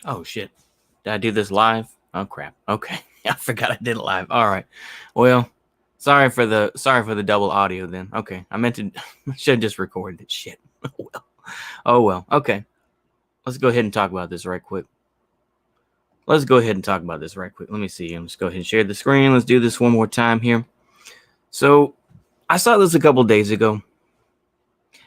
Oh shit. Did I do this live? Oh crap. Okay. I forgot I did it live. All right. Well, sorry for the double audio then. Okay. I should have just recorded it. Shit. Oh well. Okay. Let's go ahead and talk about this right quick. Let me see. I'm just go ahead and share the screen. Let's do this one more time here. So I saw this a couple days ago.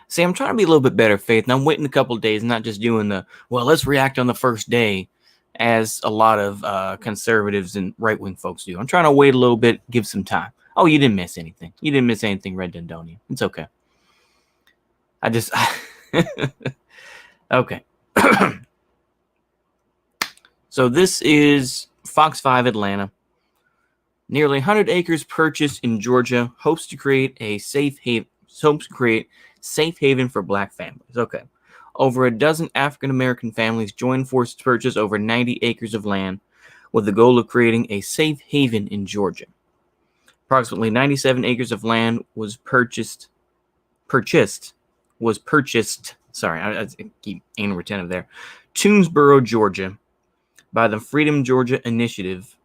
See, I'm trying to be a little bit better, Faith, and I'm waiting a couple of days, not just doing let's react on the first day, as a lot of conservatives and right-wing folks do. I'm trying to wait a little bit, give some time. Oh, you didn't miss anything. Red Dundonian. It's okay. Okay. So this is Fox 5 Atlanta. Nearly 100 acres purchased in Georgia, hopes to create safe haven for Black families. Okay. Over a dozen African American families joined forces to purchase over 90 acres of land with the goal of creating a safe haven in Georgia. Approximately 97 acres of land was purchased. Sorry, I keep anal retentive there. Toomsboro, Georgia, by the Freedom Georgia Initiative.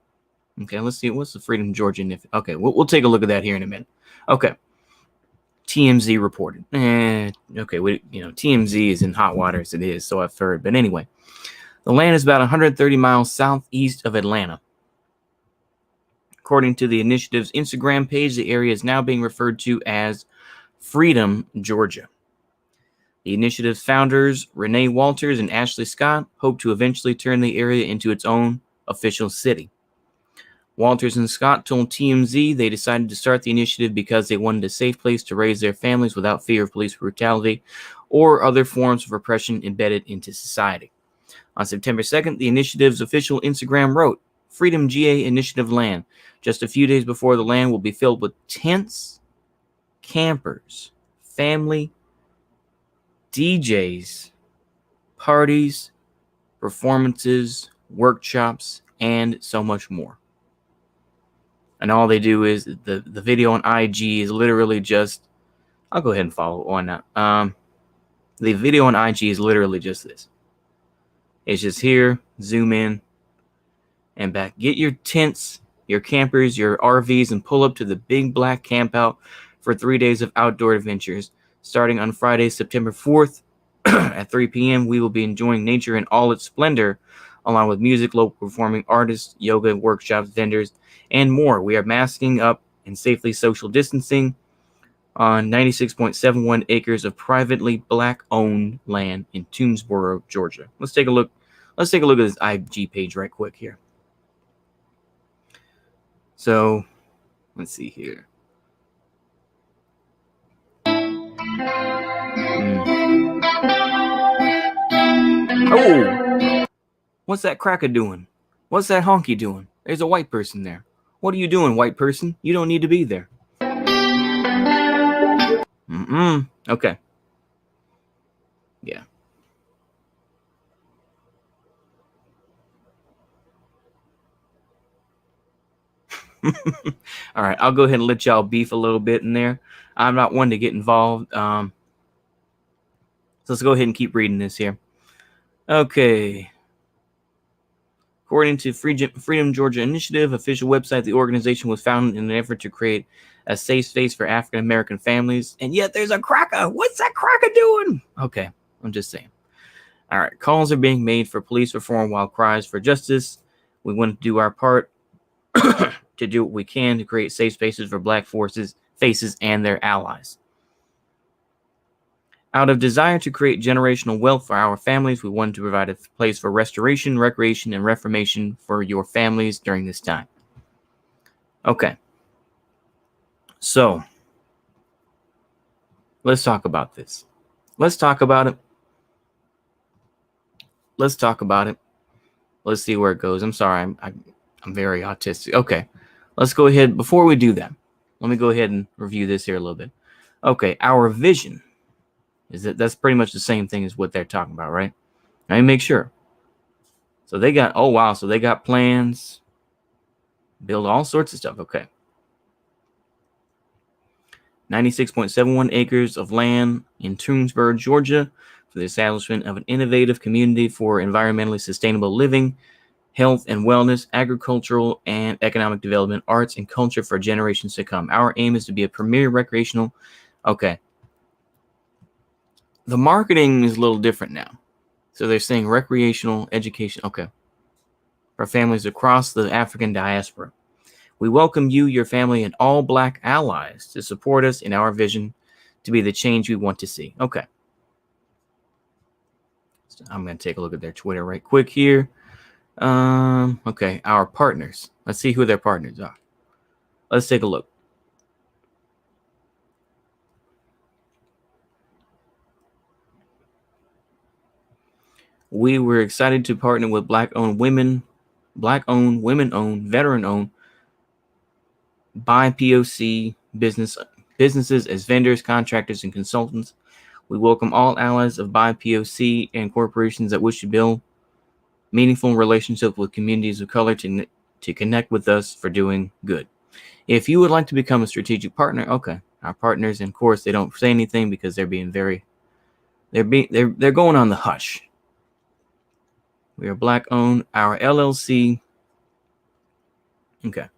Okay, let's see. What's the Freedom Georgia Initiative? Okay, we'll take a look at that here in a minute. Okay. TMZ reported. Okay, TMZ is in hot water as it is, so I've heard. But anyway, the land is about 130 miles southeast of Atlanta. According to the initiative's Instagram page, the area is now being referred to as Freedom, Georgia. The initiative's founders, Renee Walters and Ashley Scott, hope to eventually turn the area into its own official city. Walters and Scott told TMZ they decided to start the initiative because they wanted a safe place to raise their families without fear of police brutality or other forms of repression embedded into society. On September 2nd, the initiative's official Instagram wrote, Freedom GA Initiative Land. Just a few days before, the land will be filled with tents, campers, family, DJs, parties, performances, workshops, and so much more. And all they do is the video on IG is literally just, I'll go ahead and follow. Why not? The video on IG is literally just this. It's just here, zoom in and back. Get your tents, your campers, your RVs, and pull up to the big black camp out for 3 days of outdoor adventures. Starting on Friday, September 4th at 3 p.m., we will be enjoying nature in all its splendor, along with music, local performing artists, yoga, workshops, vendors, and more. We are masking up and safely social distancing on 96.71 acres of privately Black-owned land in Toomsboro, Georgia. Let's take a look. Let's take a look at this IG page right quick here. So, let's see here. Oh! What's that cracker doing? What's that honky doing? There's a white person there. What are you doing, white person? You don't need to be there. Okay. Yeah. All right, I'll go ahead and let y'all beef a little bit in there. I'm not one to get involved. So let's go ahead and keep reading this here. Okay. According to Freedom Georgia Initiative official website, the organization was founded in an effort to create a safe space for African American families. And yet there's a cracker. What's that cracker doing? Okay, I'm just saying. All right, calls are being made for police reform while cries for justice. We want to do our part to do what we can to create safe spaces for Black faces and their allies. Out of desire to create generational wealth for our families, we wanted to provide a place for restoration, recreation, and reformation for your families during this time. Okay. So, Let's talk about this. Let's talk about it. Let's talk about it. Let's see where it goes. I'm sorry. I'm very autistic. Okay. Let's go ahead. Before we do that, let me go ahead and review this here a little bit. Okay. Our vision is that's pretty much the same thing as what they're talking about, right? Let me make sure. So they got, oh, wow. So they got plans, build all sorts of stuff. Okay. 96.71 acres of land in Toonsburg, Georgia, for the establishment of an innovative community for environmentally sustainable living, health and wellness, agricultural and economic development, arts and culture for generations to come. Our aim is to be a premier recreational. Okay. The marketing is a little different now. So they're saying recreational education. Okay. For families across the African diaspora. We welcome you, your family, and all Black allies to support us in our vision to be the change we want to see. Okay. So I'm going to take a look at their Twitter right quick here. Okay, our partners. Let's see who their partners are. Let's take a look. We were excited to partner with Black-owned, women-owned, veteran-owned, BIPOC businesses as vendors, contractors, and consultants. We welcome all allies of BIPOC and corporations that wish to build meaningful relationships with communities of color to connect with us for doing good. If you would like to become a strategic partner, okay, our partners, and of course, they don't say anything because they're being they're going on the hush. We are Black-owned. Our LLC, okay,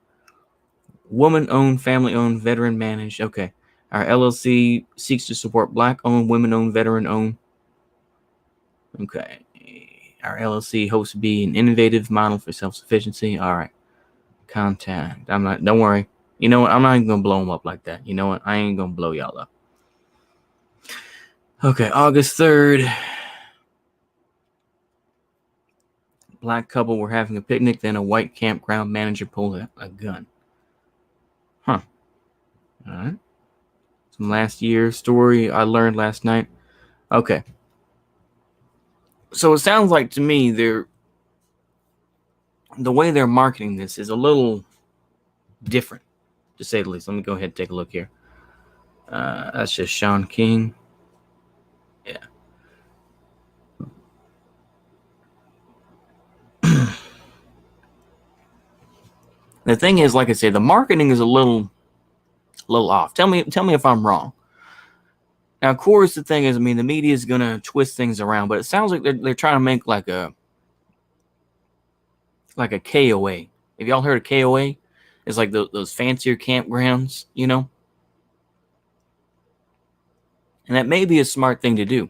woman-owned, family-owned, veteran-managed. Okay, our LLC seeks to support Black-owned, women-owned, veteran-owned. Okay, our LLC hopes to be an innovative model for self-sufficiency. All right, contact. Don't worry. You know what? I'm not even going to blow them up like that. You know what? I ain't going to blow y'all up. Okay, August 3rd. Black couple were having a picnic. Then a white campground manager pulled a gun. Huh. All right. Some last year story I learned last night. Okay. So it sounds like to me the way they're marketing this is a little different, to say the least. Let me go ahead and take a look here. That's just Sean King. Yeah. The thing is, like I said, the marketing is a little off. Tell me if I'm wrong. Now, of course, the thing is, I mean, the media is gonna twist things around, but it sounds like they're trying to make like a KOA. Have y'all heard of KOA? It's like those fancier campgrounds, you know? And that may be a smart thing to do.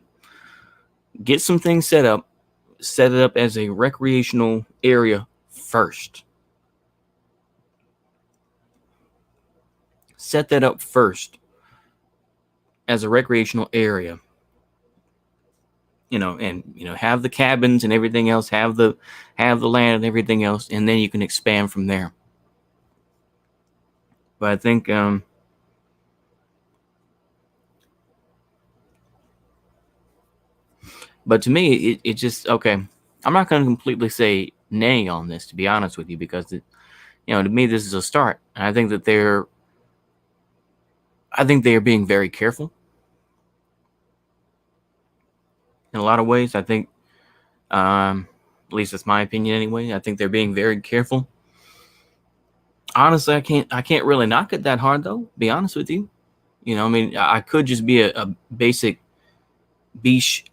Get some things set it up as a recreational area first. Set that up first as a recreational area. And have the cabins and everything else, have the land and everything else, and then you can expand from there. But I think but to me, it just, okay, I'm not going to completely say nay on this, to be honest with you, because to me, this is a start. And I think they are being very careful in a lot of ways. I think, at least that's my opinion anyway. I think they're being very careful. Honestly, I can't really knock it that hard, though, to be honest with you. I mean, I could just be a basic beach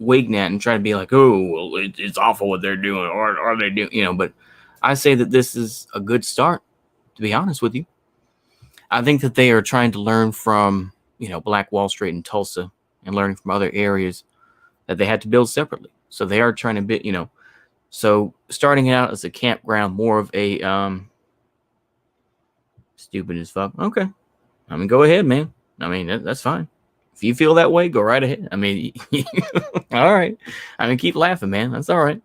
Wignat and try to be like, oh, well, it's awful what they're doing, or are they doing, but I say that this is a good start, to be honest with you. I think that they are trying to learn from, Black Wall Street and Tulsa, and learning from other areas that they had to build separately. So they are trying to build, so starting out as a campground, more of a stupid as fuck. Okay. I mean, go ahead, man. I mean, that's fine. If you feel that way, go right ahead. I mean, all right. I mean, keep laughing, man. That's all right.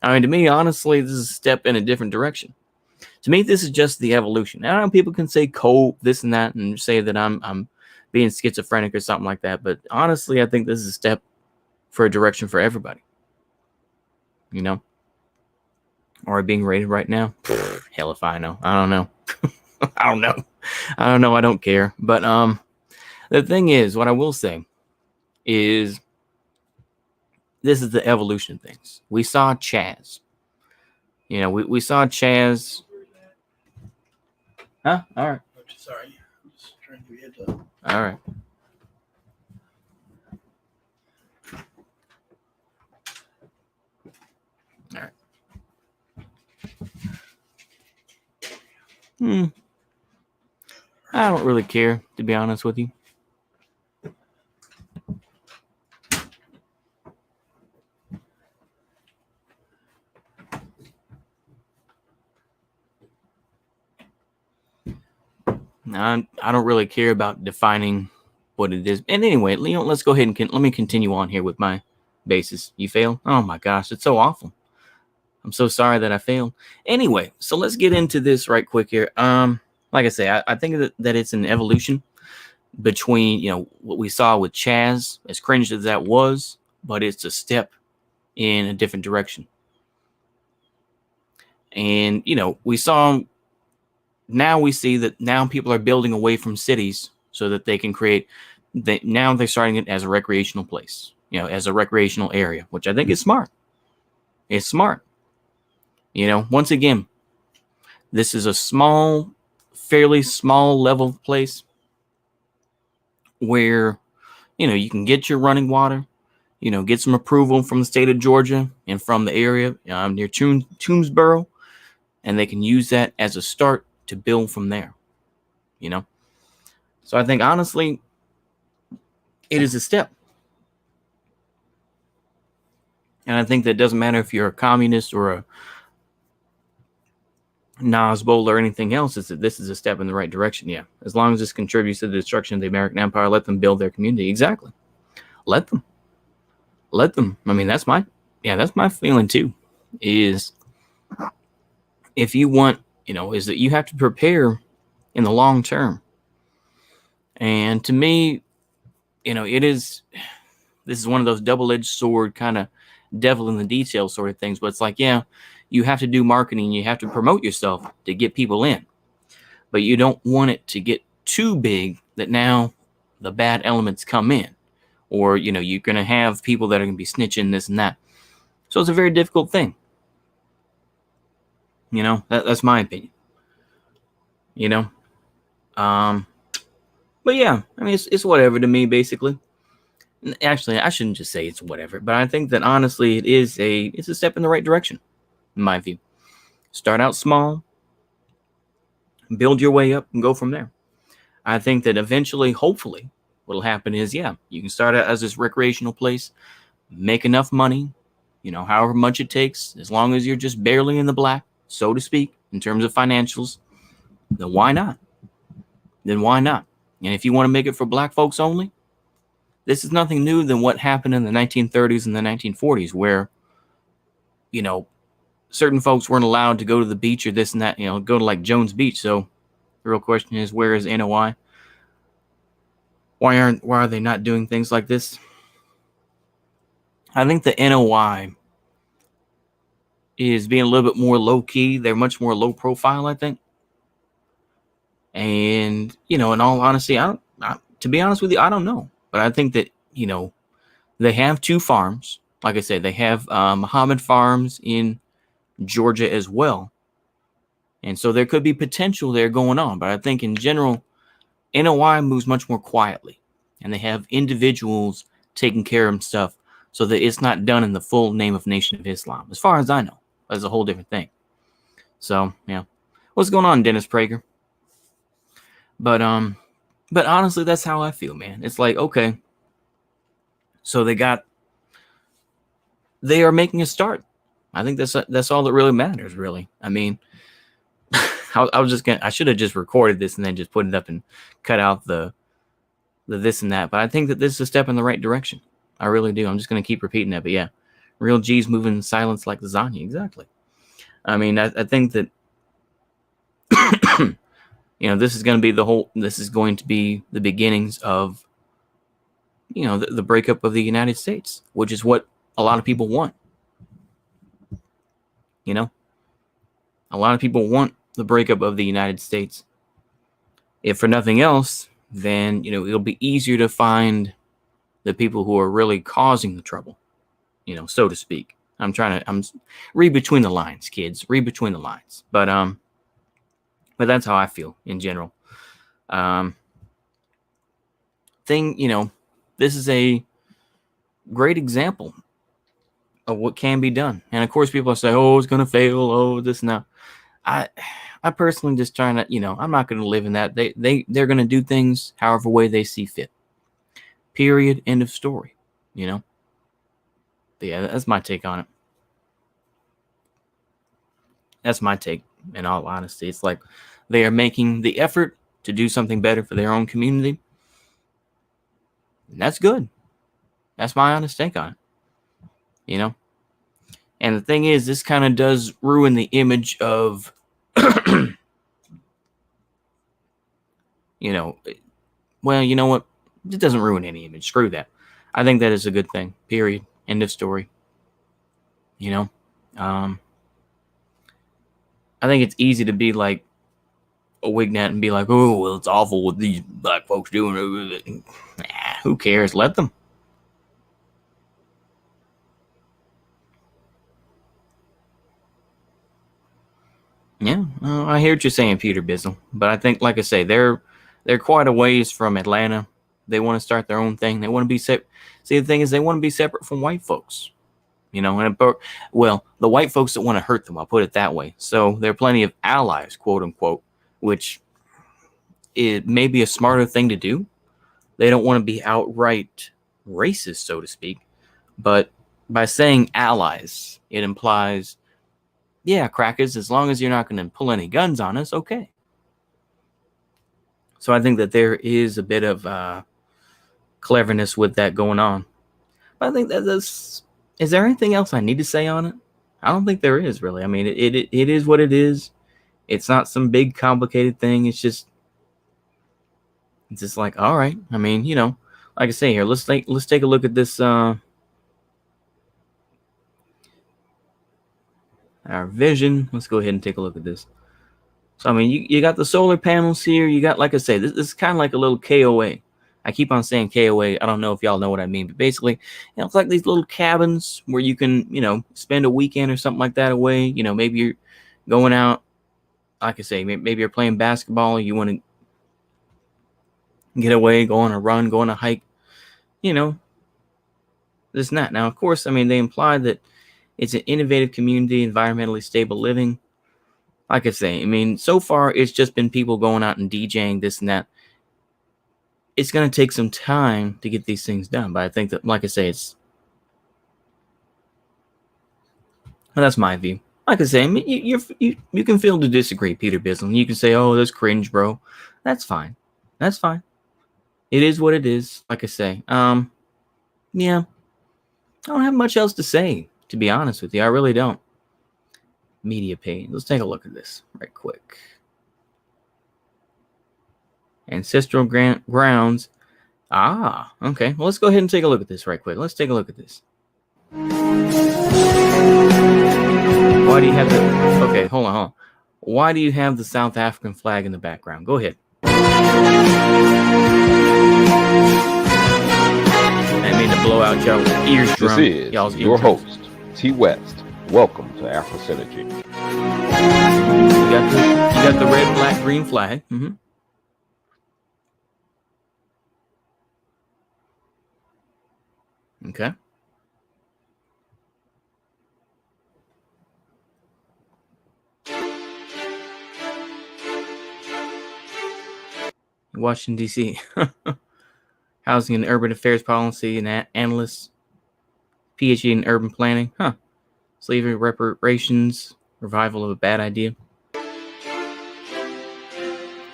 I mean, to me, honestly, this is a step in a different direction. To me, this is just the evolution. Now, people can say cope, this and that, and say that I'm being schizophrenic or something like that. But honestly, I think this is a step for a direction for everybody. You know, or being rated right now. Hell if I know. I don't know. I don't know. I don't care. But the thing is, what I will say is this is the evolution of things. We saw Chaz. You know, we saw Chaz. Huh? All right. Sorry. I'm just trying to get to... All right. All right. I don't really care, to be honest with you. I don't really care about defining what it is. And anyway, let's go ahead and let me continue on here with my basis. You failed? Oh my gosh, it's so awful. I'm so sorry that I failed. Anyway, so let's get into this right quick here. Like I say, I think that it's an evolution between, you know, what we saw with Chaz, as cringe as that was, but it's a step in a different direction. And, you know, we see that now people are building away from cities so that they can create that. Now they're starting it as a recreational place, you know, as a recreational area, which I think is smart. It's smart. You know, once again, this is a fairly small level place where, you know, you can get your running water, you know, get some approval from the state of Georgia and from the area near Toomsboro, and they can use that as a start to build from there, you know. So I think honestly, it is a step. And I think that it doesn't matter if you're a communist or a Nazbol or anything else, is that this is a step in the right direction. Yeah. As long as this contributes to the destruction of the American empire, let them build their community. Exactly. Let them. I mean, that's my feeling too, is if you want, you know, is that you have to prepare in the long term. And to me, you know, this is one of those double-edged sword kind of devil in the details sort of things. But it's like, yeah, you have to do marketing. You have to promote yourself to get people in. But you don't want it to get too big that now the bad elements come in. Or, you know, you're going to have people that are going to be snitching this and that. So it's a very difficult thing. You know, that's my opinion. You know? But yeah, I mean, it's whatever to me, basically. Actually, I shouldn't just say it's whatever, but I think that honestly, it's a step in the right direction, in my view. Start out small, build your way up, and go from there. I think that eventually, hopefully, what'll happen is, yeah, you can start out as this recreational place, make enough money, you know, however much it takes, as long as you're just barely in the black, so to speak, in terms of financials, then why not? And if you want to make it for black folks only, this is nothing new than what happened in the 1930s and the 1940s, where, you know, certain folks weren't allowed to go to the beach or this and that, you know, go to like Jones Beach. So the real question is, where is NOI? Why are they not doing things like this? I think the NOI is being a little bit more low key. They're much more low profile, I think. And, you know, in all honesty, to be honest with you, I don't know. But I think that, you know, they have 2 farms. Like I said, they have Muhammad Farms in Georgia as well. And so there could be potential there going on. But I think in general, NOI moves much more quietly. And they have individuals taking care of stuff so that it's not done in the full name of Nation of Islam. As far as I know, that's a whole different thing. So, yeah. What's going on, Dennis Prager? But honestly, that's how I feel, man. It's like, okay, so they are making a start. I think that's all that really matters, really. I mean, I should have just recorded this and then just put it up and cut out the this and that. But I think that this is a step in the right direction. I really do. I'm just going to keep repeating that. But yeah, real G's moving in silence like lasagna. Exactly. I mean, I think that This is going to be the beginnings of, the breakup of the United States, which is what a lot of people want. A lot of people want the breakup of the United States. If for nothing else, then, it'll be easier to find the people who are really causing the trouble, so to speak. I'm read between the lines, kids, read between the lines. But that's how I feel in general. This is a great example of what can be done. And of course, people say, "Oh, it's going to fail. Oh, this and that." I personally just trying to, I'm not going to live in that. They're going to do things however way they see fit. Period. End of story. But yeah, that's my take on it. That's my take. In all honesty, it's like they are making the effort to do something better for their own community. And that's good. That's my honest take on it. And the thing is, this kind of does ruin the image of, well, you know what? It doesn't ruin any image. Screw that. I think that is a good thing. Period. End of story. I think it's easy to be like a wignat and be like, "Oh, well, it's awful what these black folks doing." Nah, who cares? Let them. Yeah, I hear what you're saying, Peter Bizzle. But I think, like I say, they're quite a ways from Atlanta. They want to start their own thing. They want to be separate. See, the thing is, they want to be separate from white folks. Well, the white folks that want to hurt them, I'll put it that way. So there are plenty of allies, quote unquote, which it may be a smarter thing to do. They don't want to be outright racist, so to speak. But by saying allies, it implies, yeah, crackers, as long as you're not going to pull any guns on us, okay. So I think that there is a bit of cleverness with that going on. But I think that is there anything else I need to say on it? I don't think there is, really. I mean, it is what it is. It's not some big complicated thing. It's just like, all right. I mean, like I say here, let's take a look at this. Our vision. Let's go ahead and take a look at this. So, I mean, you got the solar panels here. You got, like I say, this is kind of like a little KOA. I keep on saying KOA. I don't know if y'all know what I mean, but basically, it's like these little cabins where you can, spend a weekend or something like that away. Maybe you're going out, like I say, maybe you're playing basketball. You want to get away, go on a run, go on a hike, this and that. Now, of course, I mean, they imply that it's an innovative community, environmentally stable living. Like I say, I mean, so far, it's just been people going out and DJing this and that. It's going to take some time to get these things done. But I think that, like I say, that's my view. Like I say, I mean, you can feel to disagree, Peter Bislin. You can say, "Oh, that's cringe, bro." That's fine. That's fine. It is what it is. Like I say, yeah, I don't have much else to say, to be honest with you. I really don't. Media page. Let's take a look at this right quick. Ancestral grounds. Ah, okay. Well, let's go ahead and take a look at this right quick. Let's take a look at this. Why do you have the... Okay, hold on. Why do you have the South African flag in the background? Go ahead. I mean to blow out y'all's eardrum. This is your host, T. West. Welcome to Afro Synergy. You got the red, black, green flag. Mm-hmm. Okay. Washington, D.C. Housing and Urban Affairs Policy and Analyst. PhD in Urban Planning. Huh. Slavery reparations. Revival of a bad idea.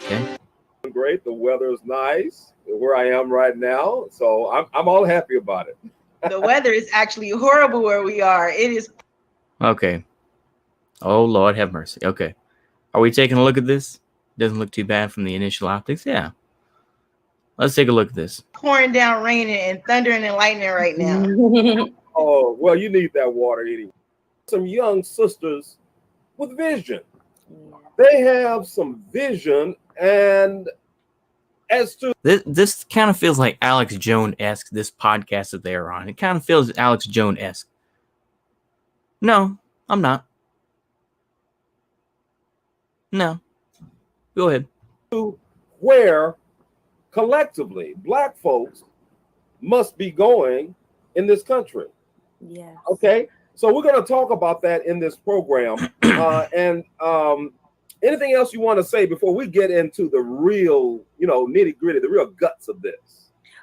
Okay. Great. The weather is nice where I am right now. So I'm all happy about it. The weather is actually horrible where we are. It is. Okay. Oh, Lord have mercy. Okay. Are we taking a look at this? Doesn't look too bad from the initial optics. Yeah. Let's take a look at this. Pouring down rain and thundering and lightning right now. Oh, well, you need that water anyway. Some young sisters with vision. They have some vision, and as to This kind of feels like Alex Jones-esque, this podcast that they're on. It kind of feels Alex Jones-esque. No, I'm not. No. Go ahead. where collectively Black folks must be going in this country. Yeah. Okay, so we're going to talk about that in this program. And anything else you want to say before we get into the real, nitty gritty, the real guts of this?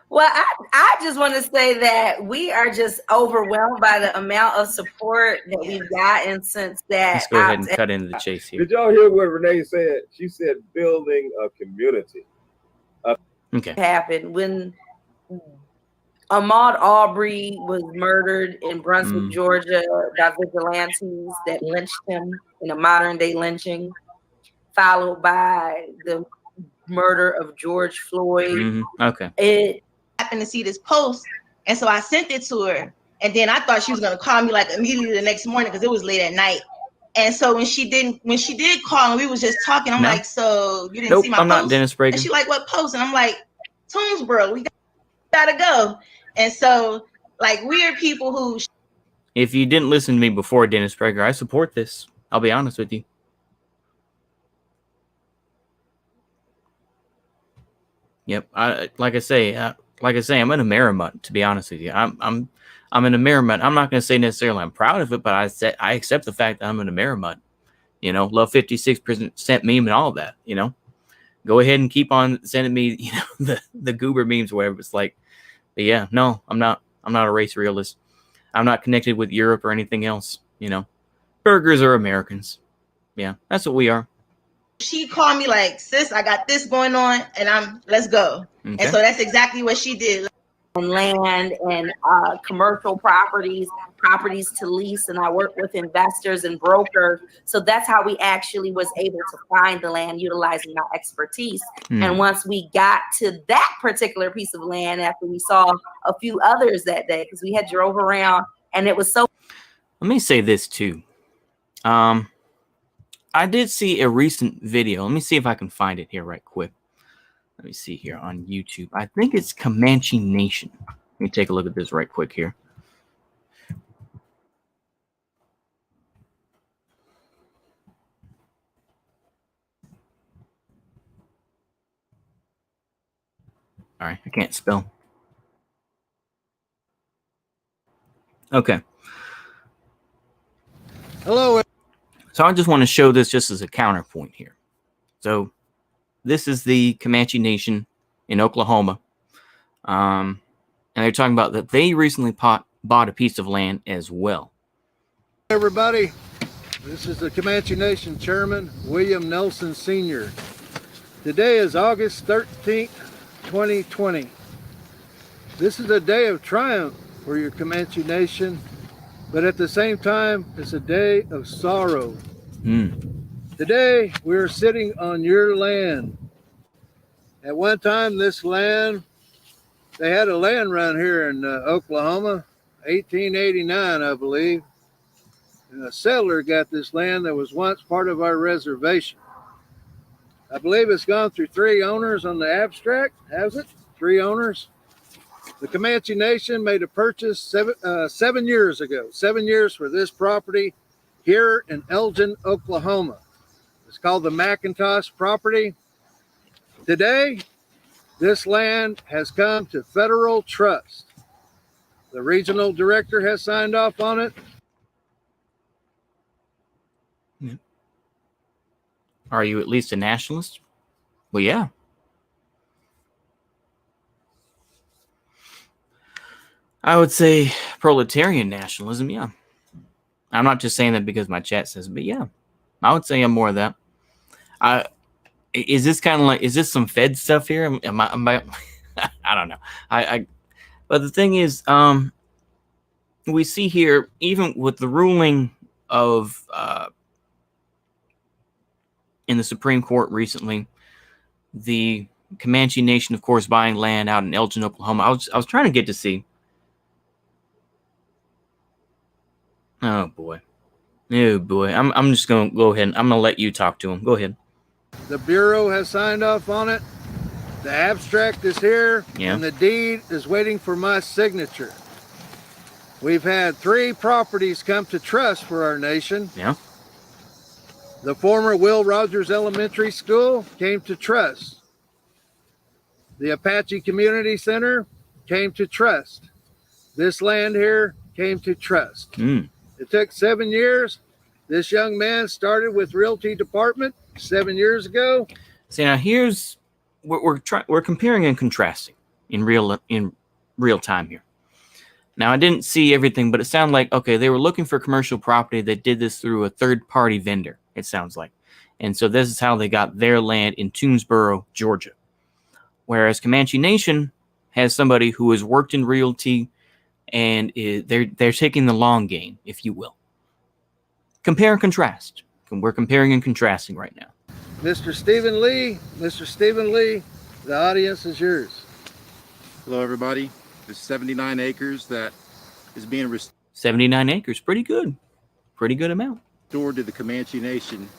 Well, I just want to say that we are just overwhelmed by the amount of support that we've gotten since that. Let's go ahead and cut into the chase here. Did y'all hear what Renee said? She said building a community. Okay. Happened when Ahmaud Arbery was murdered in Brunswick, Georgia, by vigilantes that lynched him in a modern day lynching, followed by the murder of George Floyd. Okay. It happened to see this post, and so I sent it to her, and then I thought she was gonna call me like immediately the next morning because it was late at night. And so when she did call and we was just talking, I'm like, so you didn't see my post? I'm not post? Dennis Prager. And she like, what post? And I'm like, Toonsboro, we gotta go. And so like weird people who. If you didn't listen to me before, Dennis Prager, I support this. I'll be honest with you. Yep. Like I say, I'm an Amerimut, to be honest with you. I'm an Amerimut. I'm not going to say necessarily I'm proud of it, but I accept the fact that I'm an Amerimut. Love 56% meme and all of that. Go ahead and keep on sending me, the goober memes, whatever. It's like, but yeah, no, I'm not a race realist. I'm not connected with Europe or anything else. Burgers are Americans. Yeah, that's what we are. She called me like, sis, I got this going on, and let's go. Okay. And so that's exactly what she did. And land and commercial properties to lease, and I work with investors and brokers. So that's how we actually was able to find the land utilizing my expertise. And once we got to that particular piece of land, after we saw a few others that day, because we had drove around, and it was so. Let me say this too. I did see a recent video. Let me see if I can find it here right quick. Let me see here on YouTube. I think it's Comanche Nation. Let me take a look at this right quick here. All right, I can't spell. Okay. Hello. So I just want to show this just as a counterpoint here. So this is the Comanche Nation in Oklahoma. And they're talking about that they recently bought a piece of land as well. Everybody, this is the Comanche Nation Chairman, William Nelson Sr. Today is August 13th, 2020. This is a day of triumph for your Comanche Nation, but at the same time, it's a day of sorrow. Today, we're sitting on your land. At one time, this land, they had a land run here in Oklahoma, 1889, I believe. And a settler got this land that was once part of our reservation. I believe it's gone through 3 owners on the abstract, has it? 3 owners. The Comanche Nation made a purchase 7 years ago, 7 years for this property here in Elgin, Oklahoma. It's called the McIntosh property. Today, this land has come to federal trust. The regional director has signed off on it. Are you at least a nationalist? Well, yeah. I would say proletarian nationalism, yeah. I'm not just saying that because my chat says, but yeah, I would say I'm more of that. Is this kind of like, is this some Fed stuff here? Am I I don't know. But the thing is, we see here, even with the ruling of in the Supreme Court recently. The Comanche Nation, of course, buying land out in Elgin, Oklahoma. I was trying to get to see. Oh boy. I'm just gonna go ahead and I'm gonna let you talk to him. Go ahead. The Bureau has signed off on it. The abstract is here, Yeah. and the deed is waiting for my signature. We've had 3 properties come to trust for our nation. Yeah. The former Will Rogers Elementary School came to trust. The Apache Community Center came to trust. This land here came to trust. It took 7 years. This young man started with Realty Department 7 years ago. See, now here's we're comparing and contrasting in real time here. Now, I didn't see everything, but it sounded like, okay, they were looking for commercial property. They did this through a third-party vendor, it sounds like. And so this is how they got their land in Toomsboro, Georgia. Whereas Comanche Nation has somebody who has worked in realty, and they're taking the long game, if you will. Compare and contrast. We're comparing and contrasting right now. Mr. Stephen Lee, the audience is yours. Hello, everybody. There's 79 acres that is being restored 79 acres, pretty good. Pretty good amount. to the Comanche Nation.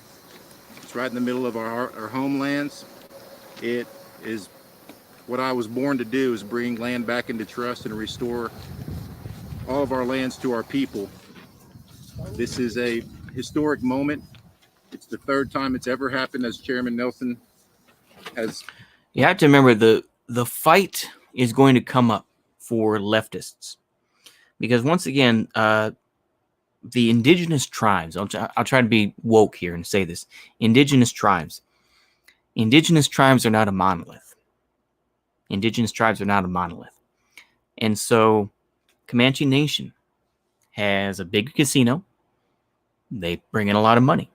It's right in the middle of our homelands. It is what I was born to do, is bring land back into trust and restore all of our lands to our people. This is a historic moment. It's the 3rd time it's ever happened, as Chairman Nelson has. You have to remember the fight is going to come up for leftists, because once again, the indigenous tribes. I'll try to be woke here and say this: indigenous tribes are not a monolith. Indigenous tribes are not a monolith, and so Comanche Nation has a big casino. They bring in a lot of money.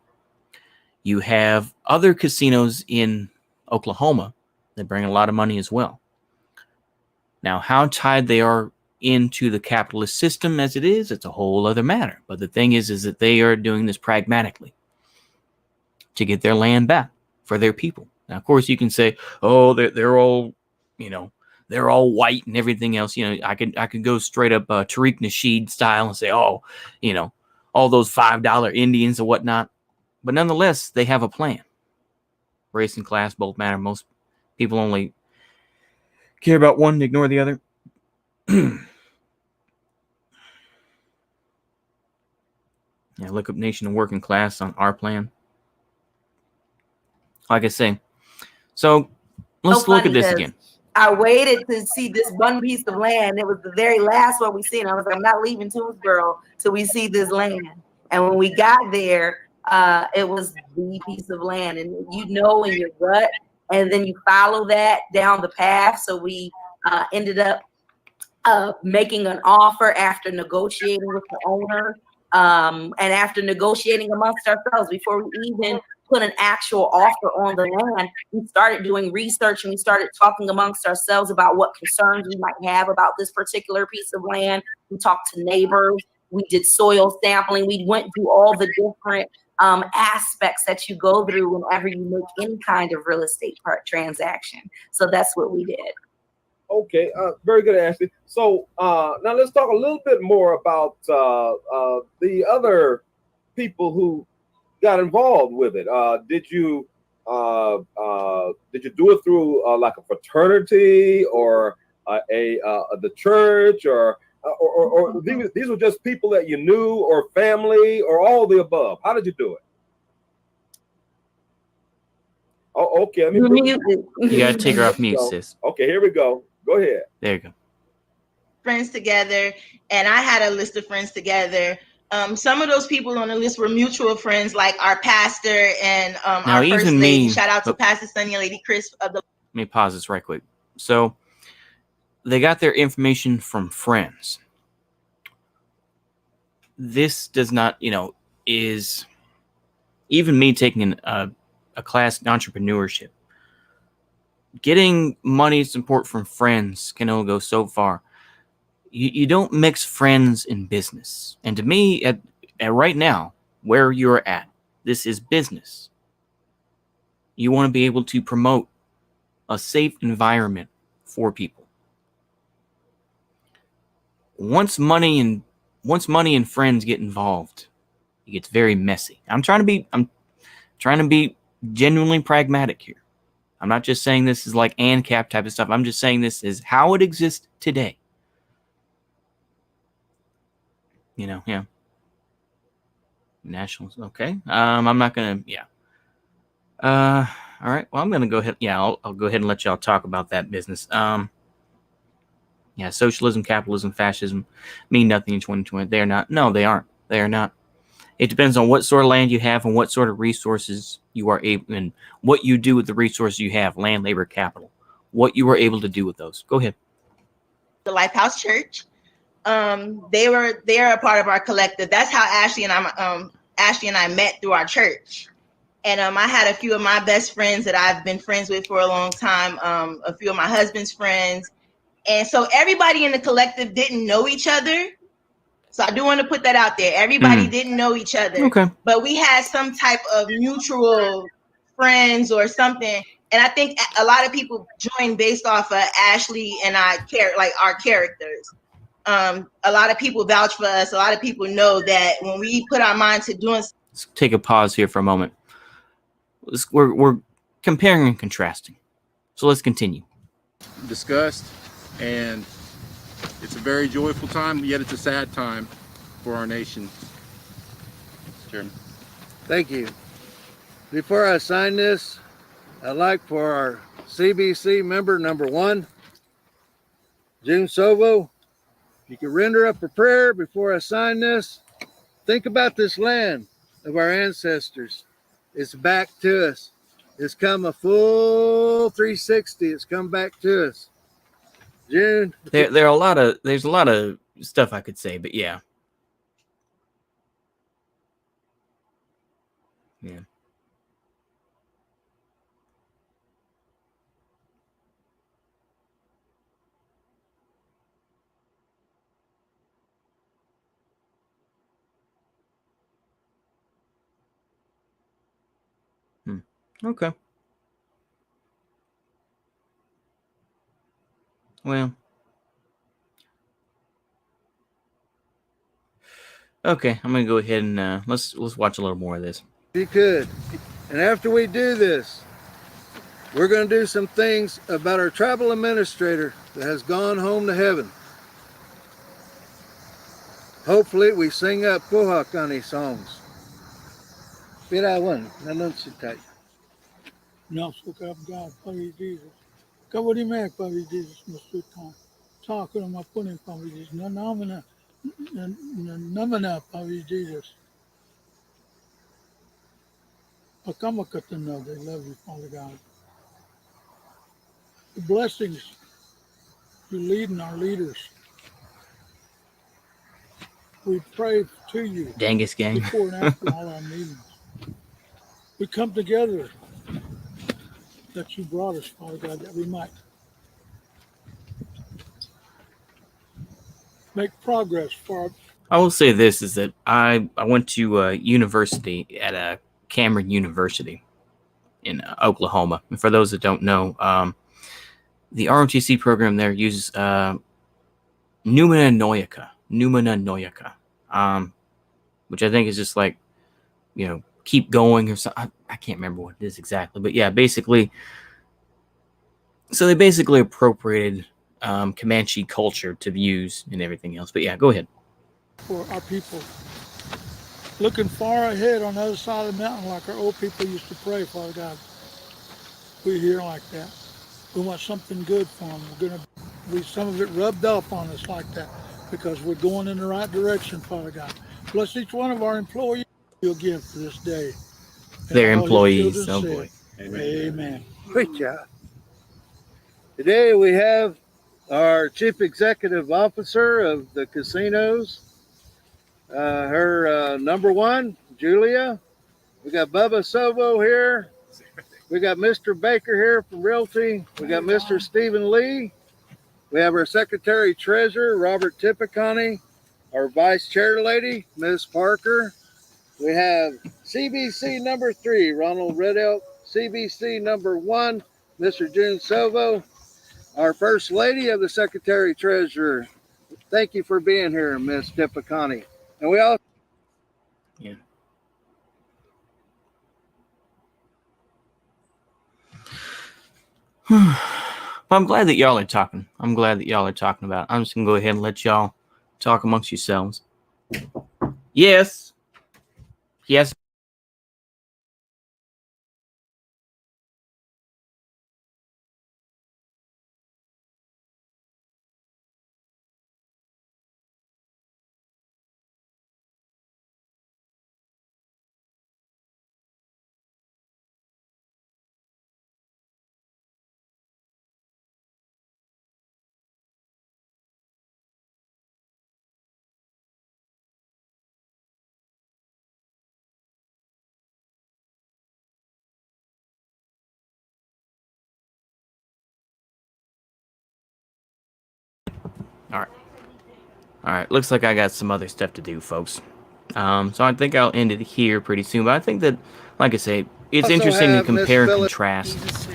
You have other casinos in Oklahoma that bring a lot of money as well. Now, how tied they are into the capitalist system as it is, it's a whole other matter. But the thing is that they are doing this pragmatically to get their land back for their people. Now, of course, you can say, oh, they're all, they're all white and everything else. I could go straight up Tariq Nasheed style and say, oh, all those $5 Indians or whatnot. But nonetheless, they have a plan. Race and class both matter. Most people only care about one and ignore the other. Yeah, look up Nation and Working Class on our plan. Like I say. So let's look at this again. I waited to see this one piece of land. It was the very last one we seen. I was like, I'm not leaving Toomsboro till we see this land. And when we got there, it was the piece of land. And in your gut, and then you follow that down the path. So we ended up making an offer after negotiating with the owner, and after negotiating amongst ourselves. Before we even put an actual offer on the land, we started doing research, and we started talking amongst ourselves about what concerns we might have about this particular piece of land. We talked to neighbors. We did soil sampling. We went through all the different aspects that you go through whenever you make any kind of real estate transaction. So that's what we did. Okay, very good, Ashley. So now let's talk a little bit more about the other people who got involved with it. Did you do it through like a fraternity or the church, or these were just people that you knew, or family, or all the above? How did you do it? Oh, okay. You gotta take her off mute, sis. Okay, here we go. Go ahead. There you go. Friends together, and I had a list of friends together. Some of those people on the list were mutual friends, like our pastor and our first lady. Shout out to Pastor Sunny and Lady Chris. Let me pause this right quick. So they got their information from friends. This does not, is even me taking a class in entrepreneurship. Getting money support from friends can only go so far. You don't mix friends in business. And to me, at right now, where you're at, this is business. You want to be able to promote a safe environment for people. Once money and friends get involved, it gets very messy. I'm trying to be genuinely pragmatic here. I'm not just saying this is like ANCAP type of stuff. I'm just saying this is how it exists today. Yeah. Nationals, okay. I'm not gonna, yeah. All right. Well, I'm gonna go ahead. Yeah, I'll go ahead and let y'all talk about that business. Yeah, socialism, capitalism, fascism mean nothing in 2020. They are not. No, they aren't. They are not. It depends on what sort of land you have and what sort of resources you are able, and what you do with the resources you have, land, labor, capital, what you were able to do with those. Go ahead. The Lifehouse Church. They're a part of our collective. That's how Ashley and I met through our church. And I had a few of my best friends that I've been friends with for a long time. A few of my husband's friends. And so everybody in the collective didn't know each other. So I do want to put that out there. Everybody didn't know each other. Okay. But we had some type of mutual friends or something. And I think a lot of people joined based off of Ashley and our characters. A lot of people vouch for us. A lot of people know that when we put our mind to doing. Let's take a pause here for a moment. We're comparing and contrasting. So let's continue. Discussed, and it's a very joyful time, yet it's a sad time for our nation. Chairman. Thank you. Before I sign this, I'd like for our CBC member number 1, June Sovo, you can render up a prayer before I sign this. Think about this land of our ancestors. It's back to us. It's come a full 360. It's come back to us. June. There's a lot of stuff I could say, but yeah. Yeah. Okay. Well. Okay, I'm gonna go ahead and let's watch a little more of this. If you could. And after we do this, we're going to do some things about our tribal administrator that has gone home to heaven. Hopefully we sing up Pohakani songs. Pira one, nanunsitai. Não sou capaz para dizer. Acabou de me para dizer no seu tom. Só que não me põe para dizer. Não me para dizer. I come to know they love you, Father God. The blessings you lead in our leaders. We pray to you. Dangus gang. Before and after all our meetings. We come together that you brought us, Father God, that we might make progress for our. I will say this is that I went to university at Cameron University in Oklahoma. And for those that don't know, the ROTC program there uses Numina Noyaka, which I think is just like, keep going or something. I can't remember what it is exactly, but yeah, basically. So they basically appropriated Comanche culture to use and everything else. But yeah, go ahead. For our people. Looking far ahead on the other side of the mountain like our old people used to pray, Father God. We're here like that. We want something good for them. Some of it rubbed off on us like that because we're going in the right direction, Father God. Bless each one of our employees you'll give for this day. Their employees. Oh boy. Amen. Great job. Today we have our Chief Executive Officer of the casinos. Her number 1, Julia. We got Bubba Sovo here. We got Mr. Baker here from Realty. We got Mr. Stephen Lee. We have our Secretary Treasurer, Robert Tipicani. Our Vice Chair Lady, Ms. Parker. We have CBC number 3, Ronald Red Elk CBC number 1, Mr. June Sovo, our First Lady of the Secretary Treasurer. Thank you for being here, Miss Tipicani. And we also Yeah. I'm glad that y'all are talking. I'm glad that y'all are talking about it. I'm just gonna go ahead and let y'all talk amongst yourselves. Yes. Yes. All right. All right. Looks like I got some other stuff to do, folks. So I think I'll end it here pretty soon. But I think that, like I say, it's Also interesting to have Miss compare and Phyllis- contrast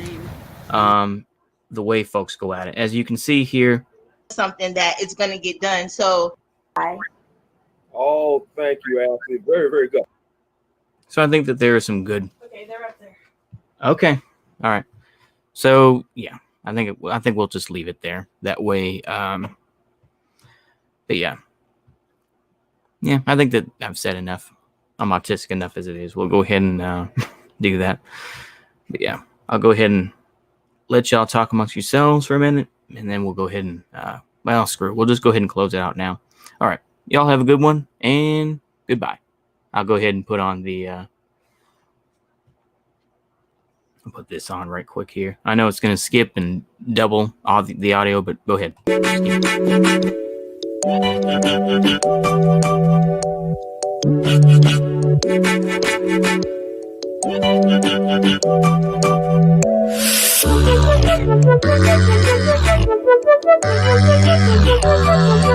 the way folks go at it. As you can see here, something that is going to get done. So Oh, thank you, Ashley. Very, very good. so I think that there are some good. okay, they're up there. Okay. All right. So yeah, I think we'll just leave it there. That way. But yeah. Yeah, I think that I've said enough. I'm autistic enough as it is. We'll go ahead and do that. But yeah, I'll go ahead and let y'all talk amongst yourselves for a minute, and then we'll go ahead and well, screw it. We'll just go ahead and close it out now. All right, y'all have a good one, and goodbye. I'll go ahead and put on the I'll put this on right quick here. I know it's gonna skip and double all the audio, but go ahead.